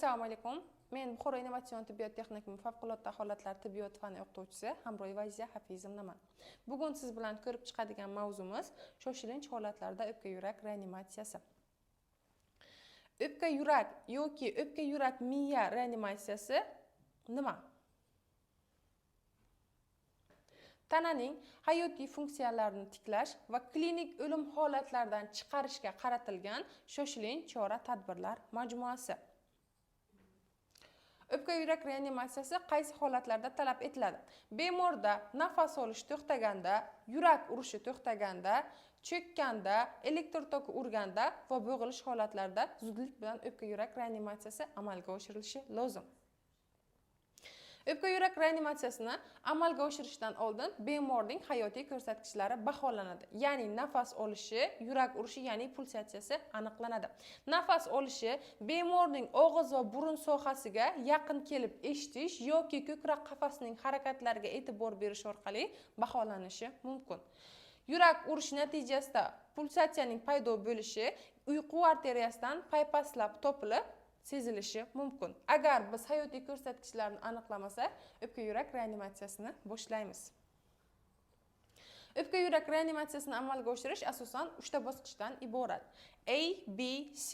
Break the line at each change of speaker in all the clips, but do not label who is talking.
Assalomu alaykum. Men Buxoro innovatsion tibbiyot texnikumi favqulodda holatlar tibbiyot fani o'qituvchisi Hamro'yeva Aziza Hafizovnaman. Bugun siz bilan ko'rib chiqadigan mavzumiz shoshilinch holatlarda o'pka yurak reanimatsiyasi. O'pka yurak yoki o'pka yurak miya reanimatsiyasi nima? Tananing hayotiy funksiyalarini tiklash va klinik o'lim holatlaridan chiqarishga qaratilgan shoshilinch chora-tadbirlar majmuasi. O'pka yurak reanimatsiyasi qaysi holatlarda talab etiladi? Bemorda nafas olish to'xtaganda, yurak urishi to'xtaganda, cho'kkanda, elektr toki urganda va bo'g'ilish holatlarida zudlik bilan o'pka yurak reanimatsiyasi amalga oshirilishi lozim. O'pka yurak reanimatsiyasini amalga oshirishdan oldin bemorning hayotiy ko'rsatkichlari baholanadi. Ya'ni nafas olishi, yurak urishi, ya'ni pulsatsiyasi aniqlanadi. Nafas olishi bemorning og'iz va burun sohasiga yaqin kelib eshitish yoki ko'krak qafasining harakatlariga e'tibor berish orqali baholanishi mumkin. Yurak urishi natijasida pulsatsiyaning paydo bo'lishi uyqu arteriyasidan paypaslab topilib sezilishi mumkin. Agar biz hayotiy ko'rsatkichlarni aniqlamasak, o'pka yurak reanimatsiyasini boshlaymiz. O'pka yurak reanimatsiyasini amalga oshirish asosan 3 ta bosqichdan iborat. A, B, C.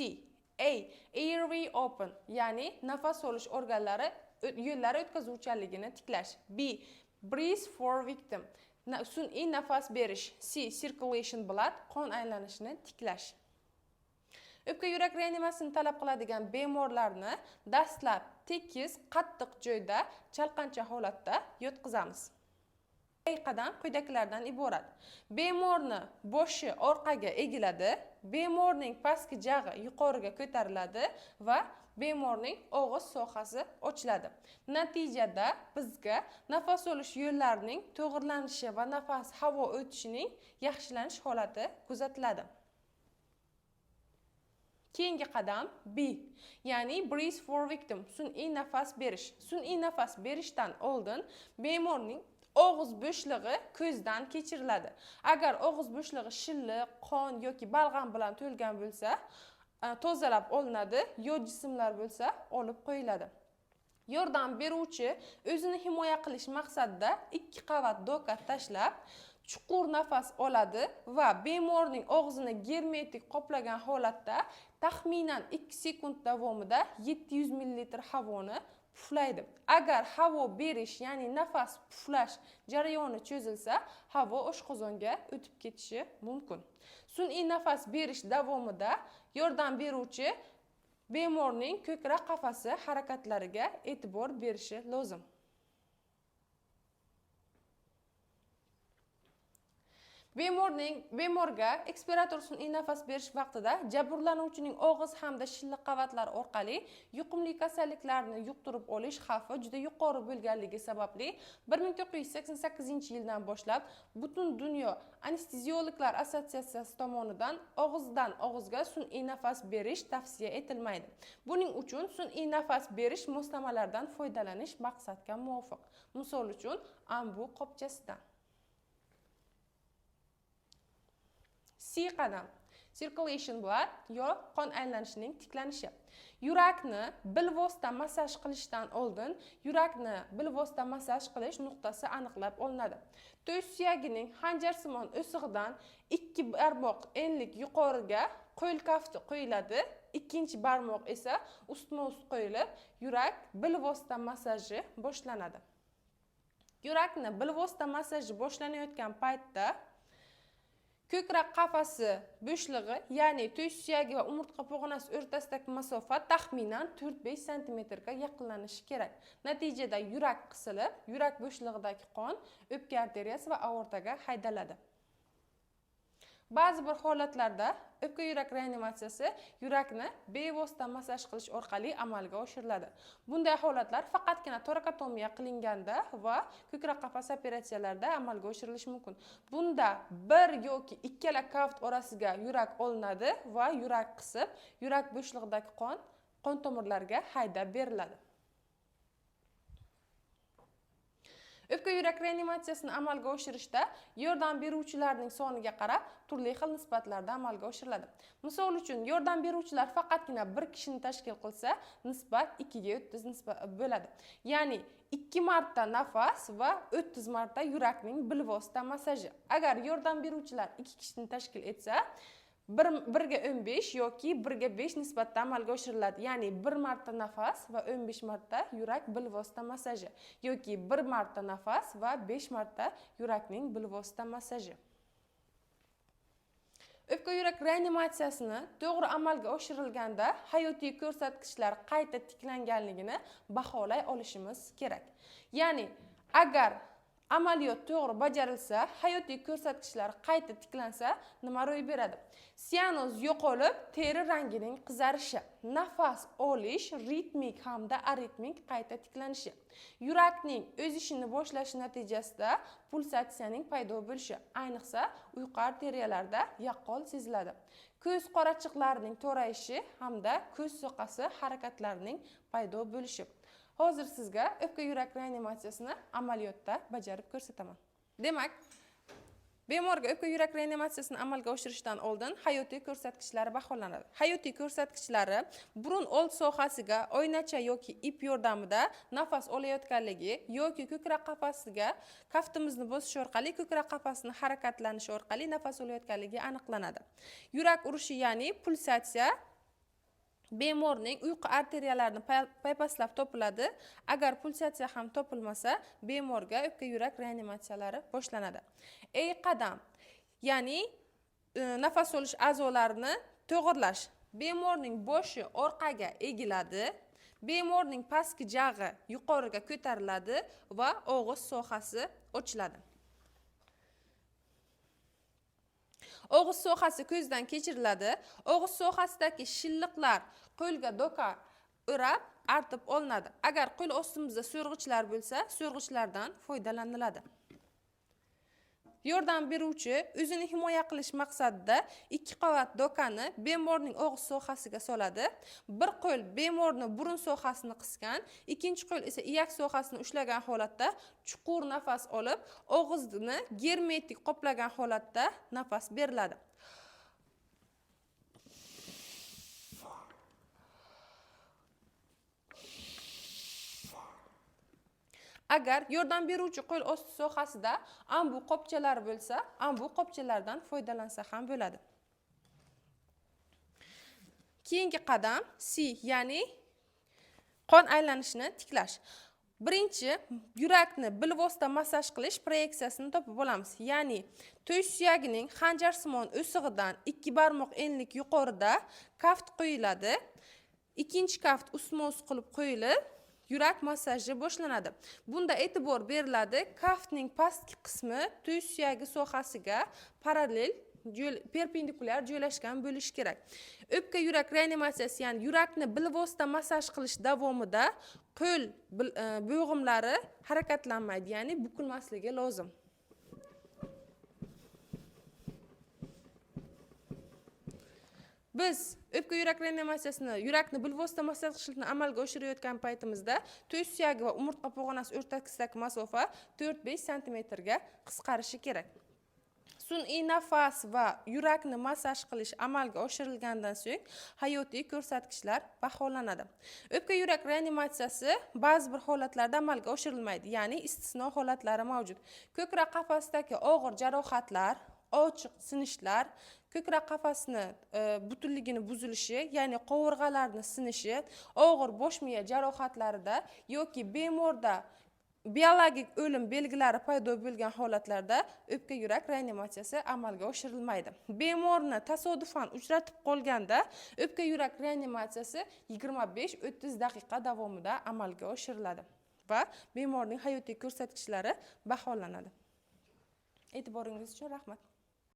A. Airway open, ya'ni nafas olish organlari yo'llari o'tkazuvchanligini tiklash. B. Breathe for victim. Sun'iy nafas berish. C. Circulation blood, qon aylanishini tiklash. O'pka yurak reanimatsiyasini talab qiladigan bemorlarni dastlab tekis, qattiq joyda chalqancha holatda yotqizamiz. Qadam quyidagilardan iborat. Bemorni boshi orqaga egiladi, bemorning pastki jag'i yuqoriga ko'tariladi va bemorning og'iz sohasi ochiladi. Natijada bizga nafas olish yo'llarining to'g'rilanishi va nafas havo o'tishining yaxshilanish holati kuzatiladi. Keyingi qadam B, ya'ni breathe for victim, sun'iy nafas berish. Sun'iy nafas berishdan oldin bemorning og'iz bo'shlig'i ko'zdan kechiriladi. Agar og'iz bo'shlig'i shilliq, qon yoki balg'am bilan to'lgan bo'lsa, tozalab olinadi, yod jismlar bo'lsa, olib qo'yiladi. Yordam beruvchi o'zini himoya qilish maqsadida 2 qavat doka tashlab chuqur nafas oladi va bemorning og'zini germetik qoplagan holatda taxminan 2 sekund davomida 700 ml havoni puflaydi. Agar havo berish, ya'ni nafas puflash jarayoni cho'zilsa, havo oshqozonga o'tib ketishi mumkin. Sun'iy nafas berish davomida yordam beruvchi bemorning ko'krak qafasi harakatlariga e'tibor berishi lozim. Bemorga ekspirator sun'iy nafas berish vaqtida jabrlanuvchining og'iz hamda shilliq qavatlar orqali yuqumli kasalliklarni yuqtirib olish xavfi juda yuqori bo'lganligi sababli 1988-yildan boshlab butun dunyo anesteziologlar assotsiatsiyasi tomonidan og'izdan og'izga sun'iy nafas berish tavsiya etilmaydi. Buning uchun sun'iy nafas berish moslamalardan foydalanish maqsadga muvofiq. Misol uchun, ambu qopchasidan. C qadam. Circulation blood yo qon aylanishining tiklanishi. Yurakni bilvosita massaj qilishdan oldin yurakni bilvosita massaj qilish nuqtasi aniqlab olinadi. To'sh suyagining xanjarsimon o'sig'idan 2 barmoq enlik yuqoriga qo'l kafti qo'yiladi, ikkinchi barmoq esa ustma-ust qo'yilib, yurak bilvosita massaji boshlanadi. Yurakni bilvosita massaji boshlanayotgan paytda ko'krak qafasi bo'shlig'i, ya'ni to'sh suyagi va umurtqa pog'onasi o'rtasidagi masofa taxminan 4-5 sm ga yaqinlanishi kerak. Natijada yurak qisilib, yurak bo'shlig'idagi qon o'pka arteriyasi va aortaga haydaladi. Ba'zi bir holatlarda o'pka yurak reanimatsiyasi yurakni bevosita massaj qilish orqali amalga oshiriladi. Bunday holatlar faqatgina torakotomiya qilinganda va ko'krak qafasi operatsiyalarida amalga oshirilishi mumkin. Bunda bir yoki ikkala kaft orasiga yurak olinadi va yurak qisib, yurak bo'shlig'idagi qon tomirlariga haydab beriladi. O'pka yurak reanimatsiyasini amalga oshirishda yordam beruvchilarning soniga qarab turli xil nisbatlarda amalga oshiriladi. Misol uchun, yordam beruvchilar faqatgina bir kishini tashkil qilsa, nisbat 2 ga 30 nisbat bo'ladi. Ya'ni 2 marta nafas va 30 marta yurakning bilvosita massaji. Agar yordam beruvchilar 2 kishini tashkil etsa, 1 ga 15 yoki 1 ga 5 nisbatda amalga oshiriladi. Ya'ni 1 marta nafas va 15 marta yurak bilvosita massaji yoki 1 marta nafas va 5 marta yurakning bilvosita massaji. O'pka yurak reanimatsiyasini to'g'ri amalga oshirilganda hayotiy ko'rsatkichlar qayta tiklanganligini baholay olishimiz kerak. Ya'ni agar amaliyot to'g'ri bajarilsa, hayotiy ko'rsatkichlar qayta tiklansa, nima ro'y beradi? Sianoz yo'qolib, teri rangining qizarishi, nafas olish ritmik hamda aritmik qayta tiklanishi, yurakning o'z ishini boshlashi natijasida pulsatsiyaning paydo bo'lishi, ayniqsa uyqu arteriyalarida yaqqol seziladi. Ko'z qorachiqlarining to'rayishi hamda ko'z so'qasi harakatlarining paydo bo'lishi. Hozir sizga o'pka yurak reanimatsiyasini amaliyotda bajarib ko'rsataman. Demak, bemorga o'pka yurak reanimatsiyasini amalga oshirishdan oldin hayotiy ko'rsatkichlari baholanadi. Hayotiy ko'rsatkichlari burun old sohasiga oynacha yoki ip yordamida nafas olayotganligi yoki ko'krak qafasiga kaftimizni bosish orqali ko'krak qafasining harakatlanishi orqali nafas olayotganligi aniqlanadi. Yurak urishi, ya'ni pulsatsiya bemorning uyqu arteriyalarini paypaslab topiladi. Agar pulsatsiya ham topilmasa, bemorga o'pka yurak reanimatsiyalari boshlanadi. Ey qadam, ya'ni nafas olish a'zolarini to'g'irlash. Bemorning boshi orqaga egiladi, bemorning pastki jag'i yuqoriga ko'tariladi va og'iz sohasi ochiladi. Og'iz sohasi ko'zdan kechiriladi. Og'iz sohasidagi shilliqlar qo'lga doka o'rab artib olinadi. Agar qo'l ostimizda so'rg'ichlar bo'lsa, so'rg'ichlardan foydalaniladi. Yordam beruvchi o'zini himoya qilish maqsadida 2 qavat dokani bemorning og'iz sohasiga soladi. Bir qo'l bemorning burun sohasini qisgan, ikkinchi qo'l esa iyak sohasini ushlagan holatda chuqur nafas olib, og'izni germetik qoplagan holatda nafas beriladi. Agar yordam beruvchi qo'l osti sohasida ambu qopchalari bo'lsa, ambu qopchalardan foydalansa ham bo'ladi. Keyingi qadam C, ya'ni qon aylanishini tiklash. Birinchi, yurakni bilvosita massaj qilish proyeksiyasini topib olamiz. Ya'ni to'sh suyagining xanjarsimon o'sig'idan 2 barmoq enlik yuqorida kaft qo'yiladi. Ikkinchi kaft ustma-ust qilib qo'yilib, yurak massaji boshlanadi. Bunda e'tibor beriladi, kaftning pastki qismi to'sh suyagi sohasiga parallel perpendikulyar joylashgan bo'lishi kerak. O'pka yurak reanimatsiyasi, ya'ni yurakni bilvosita massaj qilish davomida qo'l bo'g'imlari harakatlanmaydi, ya'ni bukilmasligi lozim. Biz o'pka yurak reanimatsiyasini yurakni bilvosita massaj qilishni amalga oshirayotgan paytimizda to'sh suyagi va umurtqa pog'onasi o'rtasidagi masofa 4-5 sm ga qisqarishi kerak. Sun'iy nafas va yurakni massaj qilish amalga oshirilgandan so'ng hayotiy ko'rsatkichlar baholanadi. O'pka yurak reanimatsiyasi ba'zi bir holatlarda amalga oshirilmaydi, ya'ni istisno holatlari mavjud. Ko'krak qafasidagi og'ir jarohatlar, ochiq sinishlar, ko'krak qafasini butunligini buzilishi, ya'ni qovurg'alarni sinishi, og'ir bosh miya jarohatlarida yoki bemorda biologik o'lim belgilari paydo bo'lgan holatlarda o'pka yurak reanimatsiyasi amalga oshirilmaydi. Bemorni tasodifan uchratib qolganda o'pka yurak reanimatsiyasi 25-30 daqiqa davomida amalga oshiriladi va bemorning hayotiy ko'rsatkichlari baholanadi. E'tiboringiz uchun rahmat.